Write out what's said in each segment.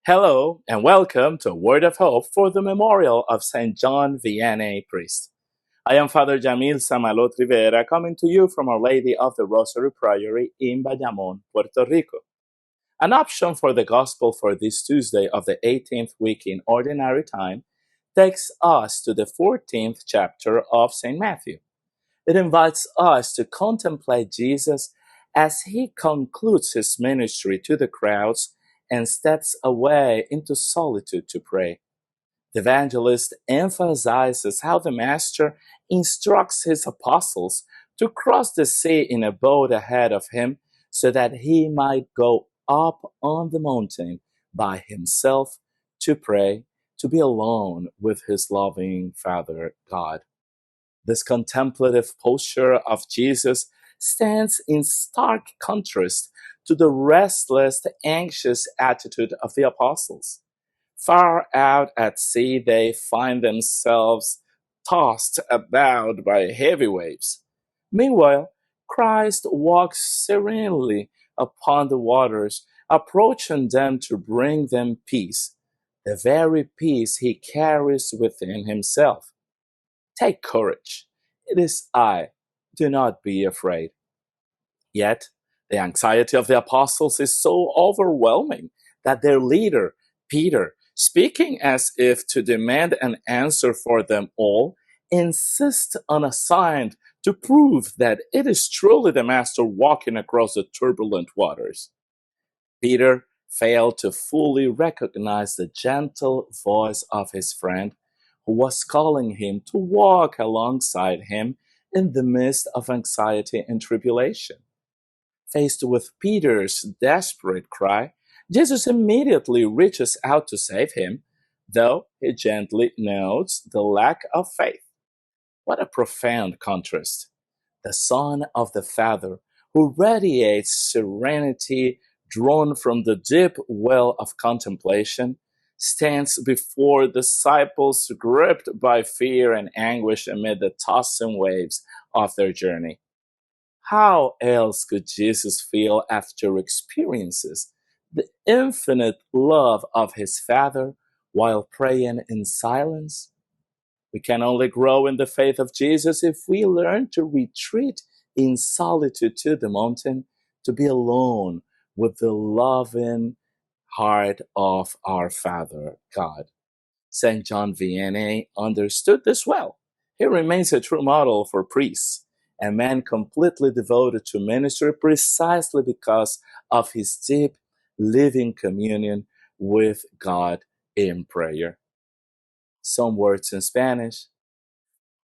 Hello and welcome to a Word of Hope for the memorial of St. John Vianney, priest. I am Father Yamil Samalot Rivera, coming to you from Our Lady of the Rosary Priory in Bayamón, Puerto Rico. An option for the Gospel for this Tuesday of the 18th week in Ordinary Time takes us to the 14th chapter of St. Matthew. It invites us to contemplate Jesus as he concludes his ministry to the crowds and steps away into solitude to pray. The evangelist emphasizes how the Master instructs his apostles to cross the sea in a boat ahead of him so that he might go up on the mountain by himself to pray, to be alone with his loving Father God. This contemplative posture of Jesus stands in stark contrast to the restless, anxious attitude of the apostles. Far out at sea, they find themselves tossed about by heavy waves. Meanwhile, Christ walks serenely upon the waters, approaching them to bring them peace, the very peace he carries within himself. Take courage. It is I. Do not be afraid. Yet, the anxiety of the apostles is so overwhelming that their leader, Peter, speaking as if to demand an answer for them all, insists on a sign to prove that it is truly the Master walking across the turbulent waters. Peter failed to fully recognize the gentle voice of his friend, who was calling him to walk alongside him in the midst of anxiety and tribulation. Faced with Peter's desperate cry, Jesus immediately reaches out to save him, though he gently notes the lack of faith. What a profound contrast. The Son of the Father, who radiates serenity drawn from the deep well of contemplation, stands before disciples gripped by fear and anguish amid the tossing waves of their journey. How else could Jesus feel after experiences the infinite love of his Father while praying in silence? We can only grow in the faith of Jesus if we learn to retreat in solitude to the mountain, to be alone with the loving heart of our Father God. St. John Vianney understood this well. He remains a true model for priests, a man completely devoted to ministry precisely because of his deep living communion with God in prayer. Some words in Spanish.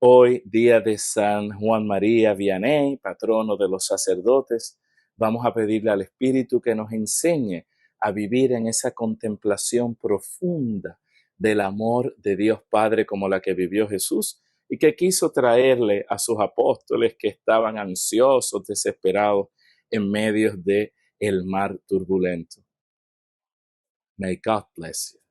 Hoy, día de San Juan María Vianney, patrono de los sacerdotes, vamos a pedirle al Espíritu que nos enseñe a vivir en esa contemplación profunda del amor de Dios Padre como la que vivió Jesús y que quiso traerle a sus apóstoles que estaban ansiosos, desesperados en medio de el mar turbulento. May God bless you.